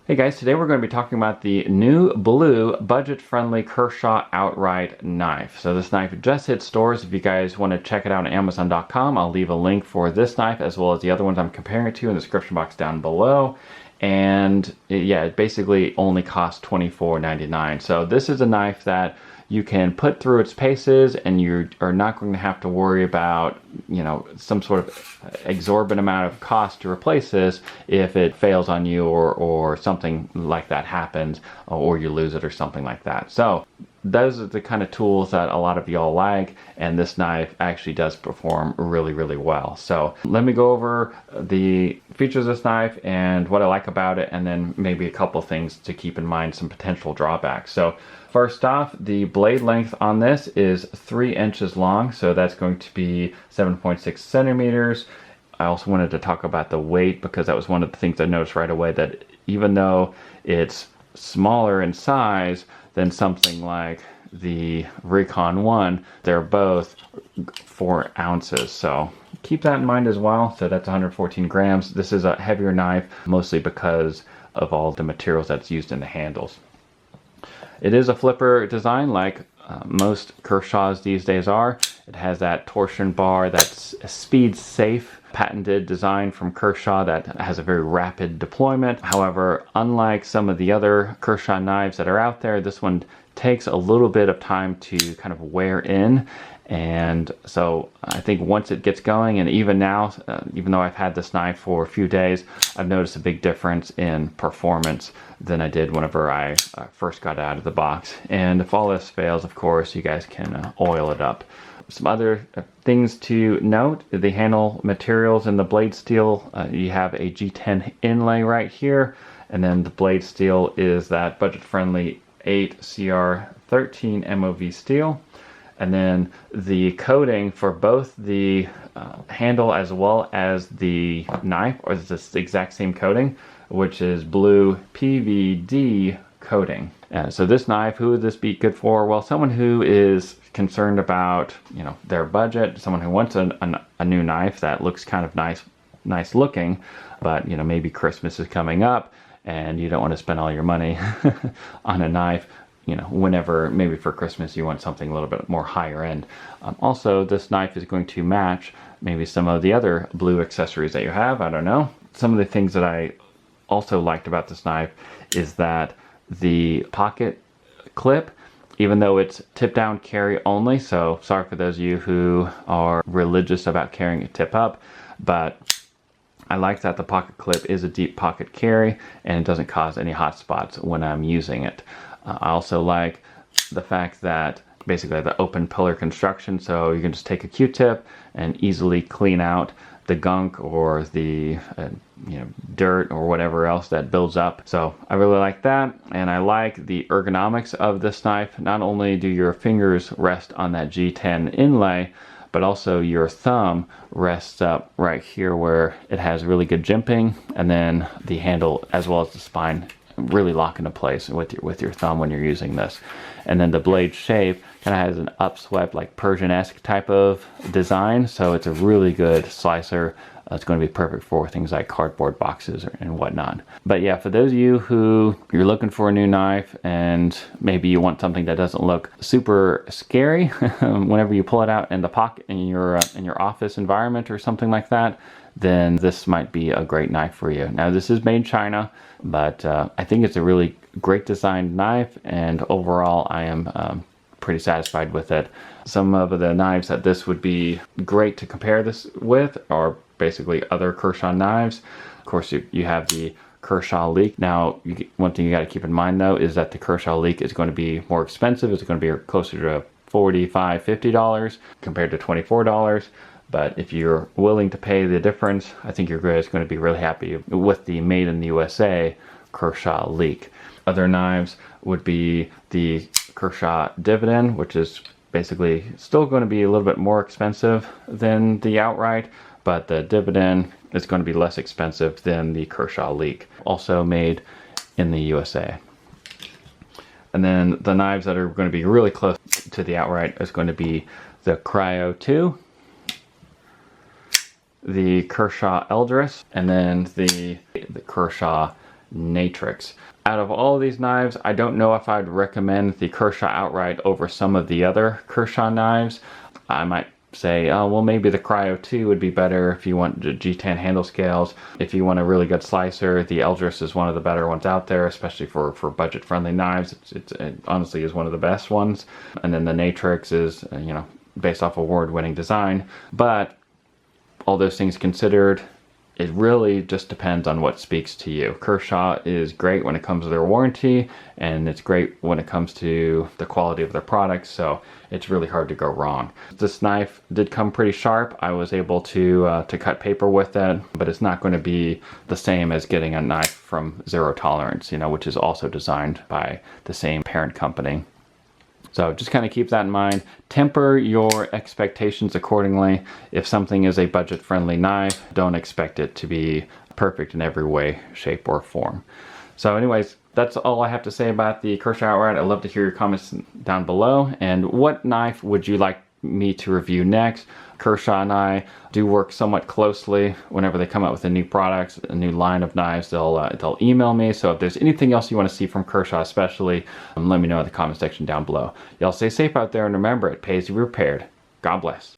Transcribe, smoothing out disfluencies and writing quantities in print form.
Hey guys, today we're going to be talking about the new blue budget-friendly Kershaw outright knife. So this knife just hit stores. If you guys want to check it out on Amazon.com, I'll leave a link for this knife as well as the other ones I'm comparing it to in the description box down below. And it basically only costs $24.99. So this is a knife that you can put through its paces and you are not going to have to worry about, some sort of exorbitant amount of cost to replace this if it fails on you or something like that happens or you lose it or something like that. So those are the kind of tools that a lot of y'all like, and this knife actually does perform really, really well. So let me go over the features of this knife and what I like about it, and then maybe a couple things to keep in mind, some potential drawbacks. So first off, the blade length on this is 3 inches long, so that's going to be 7.6 centimeters. I also wanted to talk about the weight because that was one of the things I noticed right away, that even though it's smaller in size than something like the Recon 1, they're both 4 ounces. So keep that in mind as well. So that's 114 grams. This is a heavier knife, mostly because of all the materials that's used in the handles. It is a flipper design like most Kershaws these days are. It has that torsion bar, that's a speed safe patented design from Kershaw that has a very rapid deployment. However, unlike some of the other Kershaw knives that are out there, this one takes a little bit of time to kind of wear in. And so I think once it gets going, and even now, even though I've had this knife for a few days, I've noticed a big difference in performance than I did whenever I first got out of the box. And if all this fails, of course, you guys can oil it up. Some other things to note: the handle materials in the blade steel. You have a G10 inlay right here, and then the blade steel is that budget-friendly 8CR13 MOV steel. And then the coating for both the handle as well as the knife are the exact same coating, which is blue PVD coating. So this knife, who would this be good for? Well, someone who is concerned about their budget, someone who wants a new knife that looks kind of nice looking, but maybe Christmas is coming up and you don't want to spend all your money on a knife. Whenever maybe for Christmas you want something a little bit more higher end. Also, this knife is going to match maybe some of the other blue accessories that you have. I don't know. Some of the things that I also liked about this knife is that the pocket clip, even though it's tip down carry only, so sorry for those of you who are religious about carrying it tip up, but I like that the pocket clip is a deep pocket carry and it doesn't cause any hot spots when I'm using it. I also like the fact that basically the open pillar construction, so you can just take a Q-tip and easily clean out the gunk or the dirt or whatever else that builds up. So I really like that, and I like the ergonomics of this knife. Not only do your fingers rest on that G10 inlay, but also your thumb rests up right here where it has really good jimping, and then the handle as well as the spine really lock into place with your thumb when you're using this. And then the blade shape kind of has an upswept, like Persian-esque type of design, so it's a really good slicer. It's going to be perfect for things like cardboard boxes and whatnot. But yeah, for those of you who you're looking for a new knife and maybe you want something that doesn't look super scary whenever you pull it out in the pocket in your office environment or something like that, then this might be a great knife for you. Now, this is made in China, but I think it's a really great designed knife, and overall I am pretty satisfied with it. Some of the knives that this would be great to compare this with are basically other Kershaw knives. Of course, you have the Kershaw Leek. Now, one thing you got to keep in mind though is that the Kershaw Leek is going to be more expensive. It's going to be closer to $45, $50 compared to $24. But if you're willing to pay the difference, I think you're going to be really happy with the made in the USA Kershaw Leek. Other knives would be the Kershaw Dividend, which is basically still going to be a little bit more expensive than the outright, but the Dividend is going to be less expensive than the Kershaw Leek, also made in the USA. And then the knives that are going to be really close to the outright is going to be the Cryo 2, the Kershaw Eldris, and then the Kershaw Natrix. Out of all of these knives, I don't know if I'd recommend the Kershaw outright over some of the other Kershaw knives. I might say, oh, well, maybe the Cryo 2 would be better if you want G10 handle scales. If you want a really good slicer, the Eldris is one of the better ones out there, especially for budget-friendly knives. It honestly is one of the best ones. And then the Natrix is, you know, based off award-winning design. But all those things considered, it really just depends on what speaks to you. Kershaw is great when it comes to their warranty, and it's great when it comes to the quality of their products, so it's really hard to go wrong. This knife did come pretty sharp. I was able to cut paper with it, but it's not going to be the same as getting a knife from Zero Tolerance, you know, which is also designed by the same parent company. So just kind of keep that in mind. Temper your expectations accordingly. If something is a budget-friendly knife, don't expect it to be perfect in every way, shape, or form. So anyways, that's all I have to say about the Kershaw outright. I'd love to hear your comments down below. And what knife would you like me to review next? Kershaw and I do work somewhat closely. Whenever they come out with a new product, a new line of knives, they'll email me. So if there's anything else you want to see from Kershaw especially, let me know in the comment section down below. Y'all stay safe out there, and remember, it pays to be repaired. God bless.